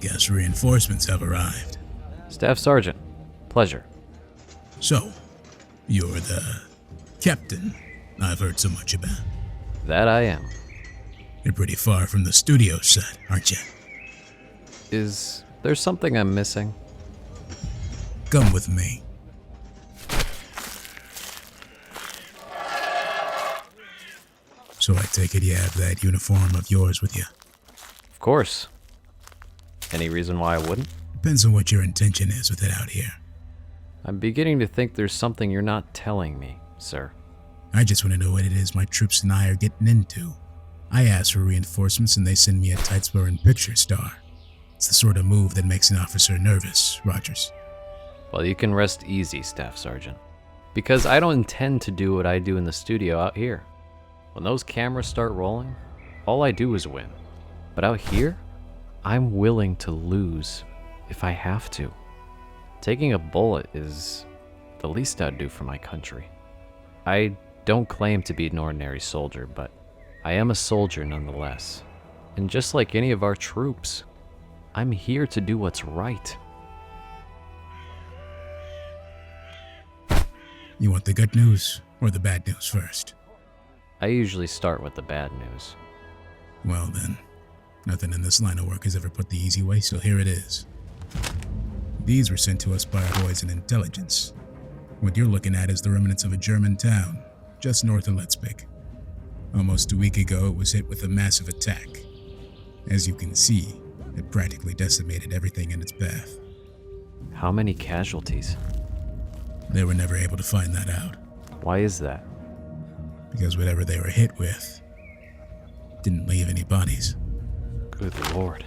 guess reinforcements have arrived. Staff Sergeant. Pleasure. So, you're the captain I've heard so much about. That I am. You're pretty far from the studio set, aren't you? Is there something I'm missing? Come with me. So I take it you have that uniform of yours with you? Of course. Any reason why I wouldn't? Depends on what your intention is with it out here. I'm beginning to think there's something you're not telling me, sir. I just want to know what it is my troops and I are getting into. I ask for reinforcements and they send me a tights-wearing picture star. It's the sort of move that makes an officer nervous, Rogers. Well, you can rest easy, Staff Sergeant. Because I don't intend to do what I do in the studio out here. When those cameras start rolling, all I do is win. But out here, I'm willing to lose if I have to. Taking a bullet is the least I'd do for my country. I don't claim to be an ordinary soldier, but I am a soldier nonetheless. And just like any of our troops, I'm here to do what's right. You want the good news or the bad news first? I usually start with the bad news. Well then, nothing in this line of work has ever put the easy way, so here it is. These were sent to us by our boys in intelligence. What you're looking at is the remnants of a German town, just north of Leipzig. Almost a week ago, it was hit with a massive attack. As you can see, it practically decimated everything in its path. How many casualties? They were never able to find that out. Why is that? Because whatever they were hit with didn't leave any bodies. Good lord.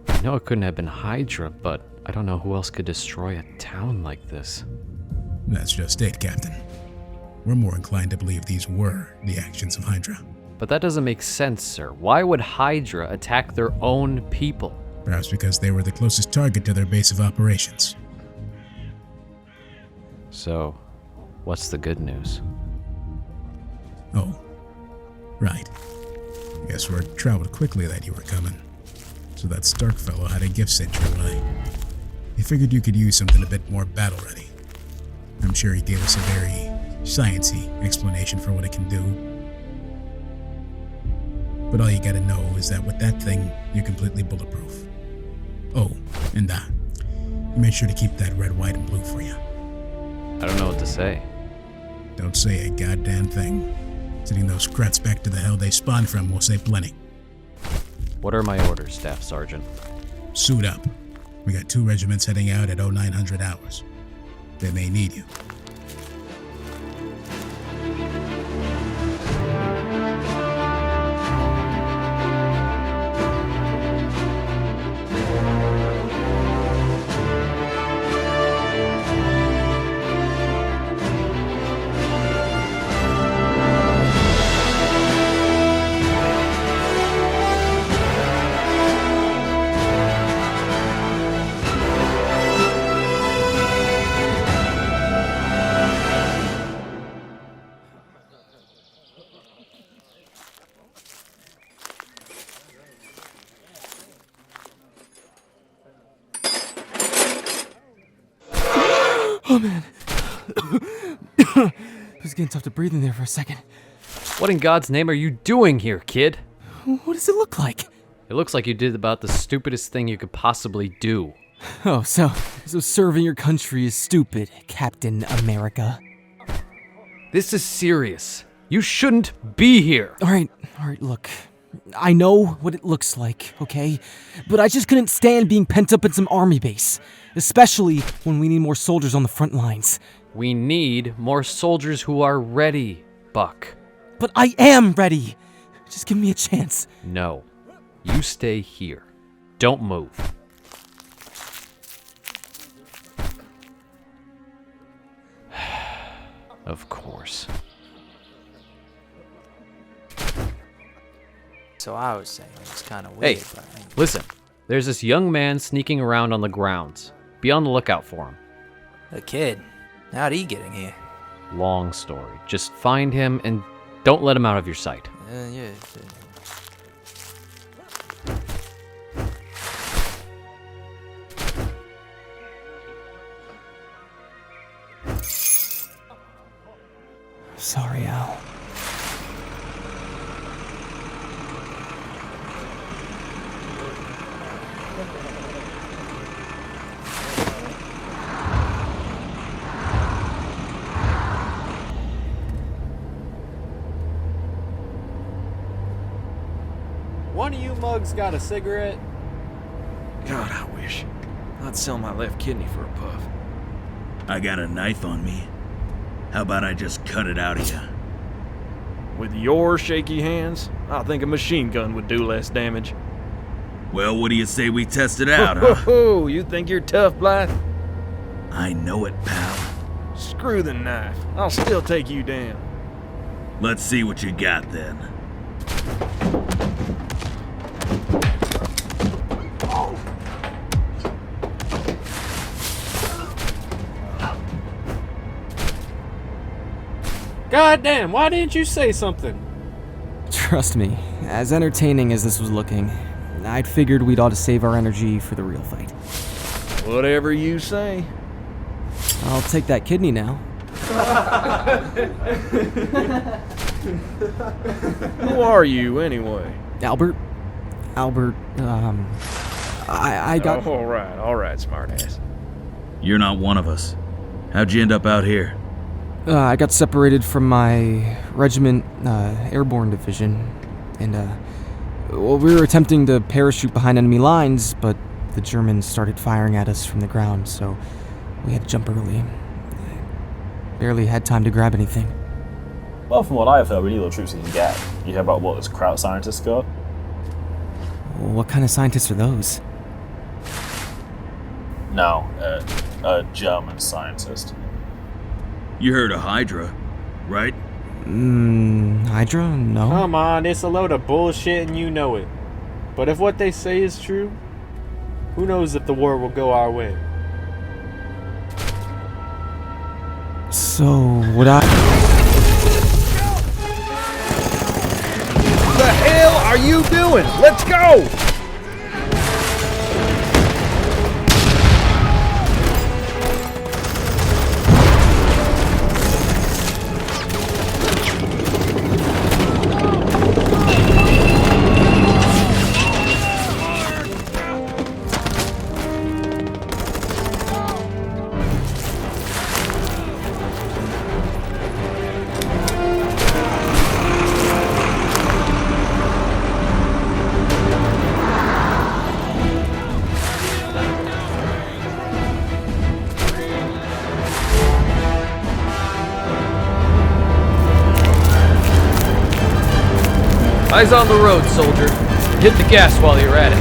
I know it couldn't have been Hydra, but I don't know who else could destroy a town like this. That's just it, Captain. We're more inclined to believe these were the actions of Hydra. But that doesn't make sense, sir. Why would Hydra attack their own people? Perhaps because they were the closest target to their base of operations. So, what's the good news? Oh, right. Guess word traveled quickly that you were coming. So that Stark fellow had a gift sent your way. He figured you could use something a bit more battle-ready. I'm sure he gave us a very science-y explanation for what it can do. But all you gotta know is that with that thing, you're completely bulletproof. Oh, and he made sure to keep that red, white, and blue for you. I don't know what to say. Don't say a goddamn thing. Sending those crats back to the hell they spawned from will say plenty. What are my orders, Staff Sergeant? Suit up. We got 2 regiments heading out at 0900 hours. They may need you. Oh man. It was getting tough to breathe in there for a second. What in God's name are you doing here, kid? What does it look like? It looks like you did about the stupidest thing you could possibly do. Oh, so serving your country is stupid, Captain America. This is serious. You shouldn't be here. All right, look. I know what it looks like, okay? But I just couldn't stand being pent up in some army base. Especially when we need more soldiers on the front lines. We need more soldiers who are ready, Buck. But I am ready. Just give me a chance. No. You stay here. Don't move. Of course. So I was saying it's kind of weird. Hey, but listen. There's this young man sneaking around on the grounds. Be on the lookout for him. the kid. How'd he get in here? Long story. Just find him and don't let him out of your sight. Yeah. Sorry, Al. One of you mugs got a cigarette? God, I wish. I'd sell my left kidney for a puff. I got a knife on me. How about I just cut it out of you? With your shaky hands, I think a machine gun would do less damage. Well, what do you say we test it out, huh? Oh, you think you're tough, Blithe? I know it, pal. Screw the knife. I'll still take you down. Let's see what you got then. God damn, why didn't you say something? Trust me, as entertaining as this was looking, I'd figured we'd ought to save our energy for the real fight. Whatever you say. I'll take that kidney now. Who are you, anyway? Albert, I got... Oh, all right, smartass. You're not one of us. How'd you end up out here? I got separated from my regiment, airborne division, and, well, we were attempting to parachute behind enemy lines, but the Germans started firing at us from the ground, so we had to jump early. Barely had time to grab anything. Well, from what I've heard, we need all the troops we can get. You hear about what this Kraut scientist got? What kind of scientists are those? No, a German scientist. You heard of Hydra, right? Hydra? No. Come on, it's a load of bullshit and you know it. But if what they say is true, who knows if the war will go our way? So, would I... What the hell are you doing? Let's go! Eyes on the road, soldier. Hit the gas while you're at it.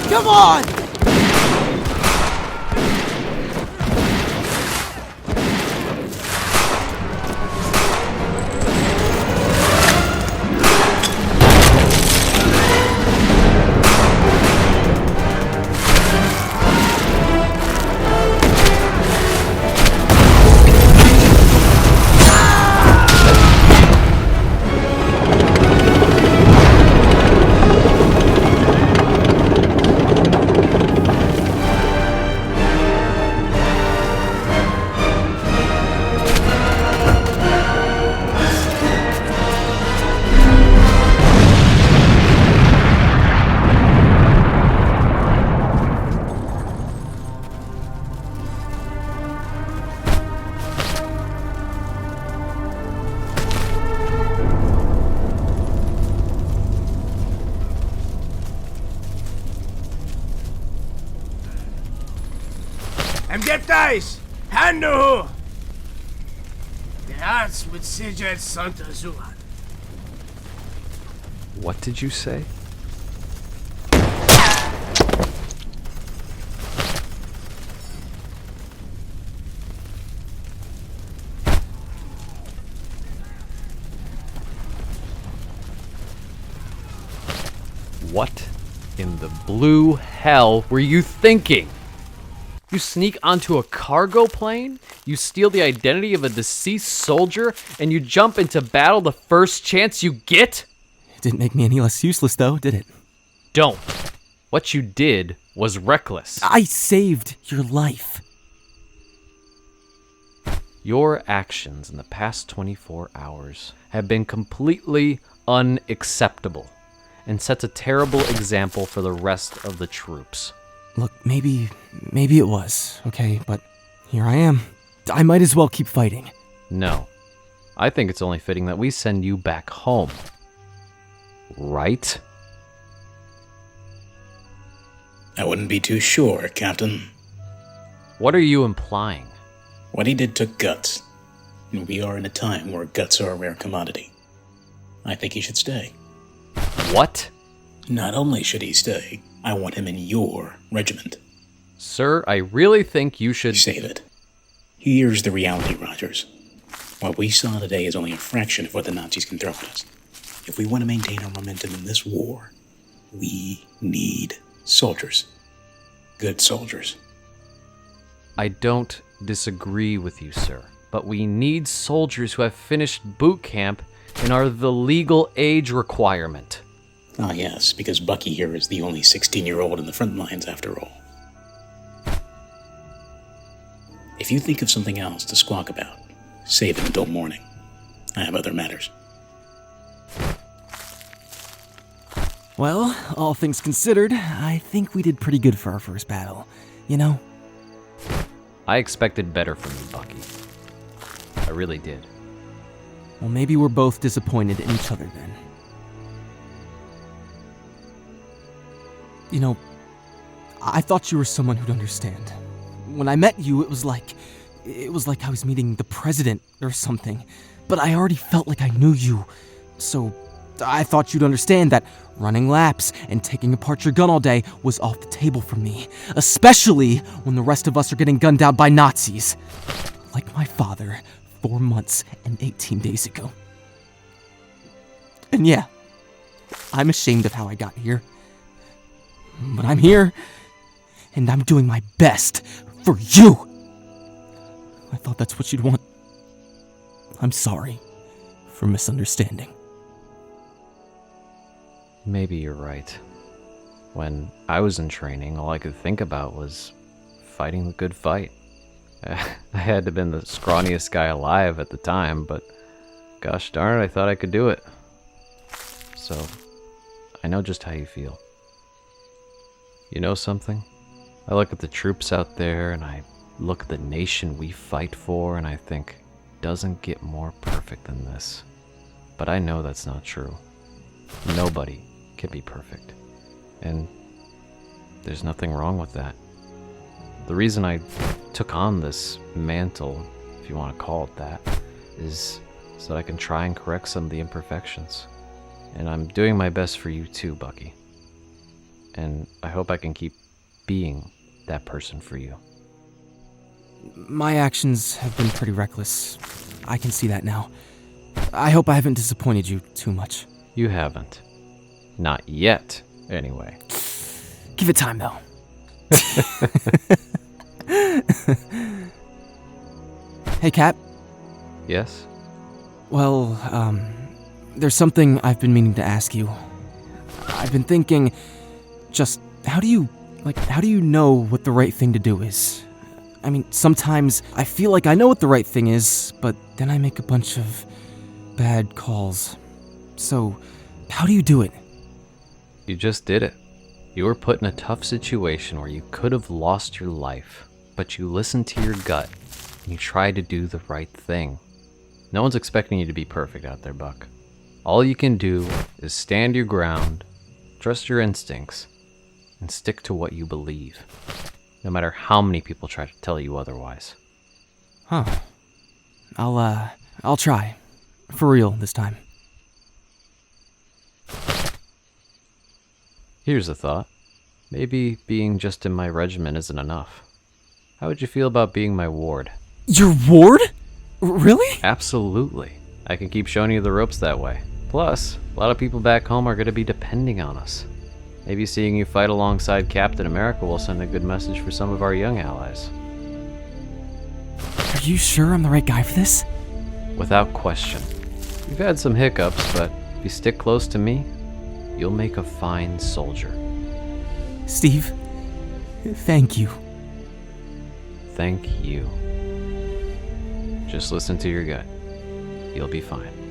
Come on! BADDAYZ! Handu! Der Arzt mit Sicherheit untersuchen. What did you say? What in the blue hell were you thinking? You sneak onto a cargo plane, you steal the identity of a deceased soldier, and you jump into battle the first chance you get? It didn't make me any less useless, though, did it? Don't. What you did was reckless. I saved your life. Your actions in the past 24 hours have been completely unacceptable and sets a terrible example for the rest of the troops. Look, maybe it was, okay, but here I am. I might as well keep fighting. No. I think it's only fitting that we send you back home. Right? I wouldn't be too sure, Captain. What are you implying? What he did took guts, and we are in a time where guts are a rare commodity. I think he should stay. What? Not only should he stay, I want him in your regiment. Sir, I really think you should... Save it. Here's the reality, Rogers. What we saw today is only a fraction of what the Nazis can throw at us. If we want to maintain our momentum in this war, we need soldiers. Good soldiers. I don't disagree with you, sir, but we need soldiers who have finished boot camp and are the legal age requirement. Ah, yes, because Bucky here is the only 16-year-old in the front lines after all. If you think of something else to squawk about, save it until morning. I have other matters. Well, all things considered, I think we did pretty good for our first battle. You know? I expected better from you, Bucky. I really did. Well, maybe we're both disappointed in each other then. You know, I thought you were someone who'd understand. When I met you, it was like I was meeting the president or something. But I already felt like I knew you. So I thought you'd understand that running laps and taking apart your gun all day was off the table for me. Especially when the rest of us are getting gunned down by Nazis. Like my father 4 months and 18 days ago. And yeah, I'm ashamed of how I got here. But I'm here, and I'm doing my best for you. I thought that's what you'd want. I'm sorry for misunderstanding. Maybe you're right. When I was in training, all I could think about was fighting the good fight. I had to have been the scrawniest guy alive at the time, but gosh darn it, I thought I could do it. So, I know just how you feel. You know something? I look at the troops out there, and I look at the nation we fight for, and I think, doesn't get more perfect than this. But I know that's not true. Nobody can be perfect. And there's nothing wrong with that. The reason I took on this mantle, if you want to call it that, is so that I can try and correct some of the imperfections. And I'm doing my best for you too, Bucky. And I hope I can keep being that person for you. My actions have been pretty reckless. I can see that now. I hope I haven't disappointed you too much. You haven't. Not yet, anyway. Give it time, though. Hey, Cap. Yes? Well, there's something I've been meaning to ask you. I've been thinking, just how do you know what the right thing to do is? I mean, sometimes I feel like I know what the right thing is, but then I make a bunch of bad calls. So, how do you do it? You just did it. You were put in a tough situation where you could have lost your life, but you listened to your gut and you tried to do the right thing. No one's expecting you to be perfect out there, Buck. All you can do is stand your ground, trust your instincts, and stick to what you believe. no matter how many people try to tell you otherwise. Huh. I'll try. For real this time. Here's a thought. Maybe being just in my regiment isn't enough. How would you feel about being my ward? Your ward? Really? Absolutely. I can keep showing you the ropes that way. Plus, a lot of people back home are going to be depending on us. Maybe seeing you fight alongside Captain America will send a good message for some of our young allies. Are you sure I'm the right guy for this? Without question. You've had some hiccups, but if you stick close to me, you'll make a fine soldier. Steve, thank you. Thank you. Just listen to your gut. You'll be fine.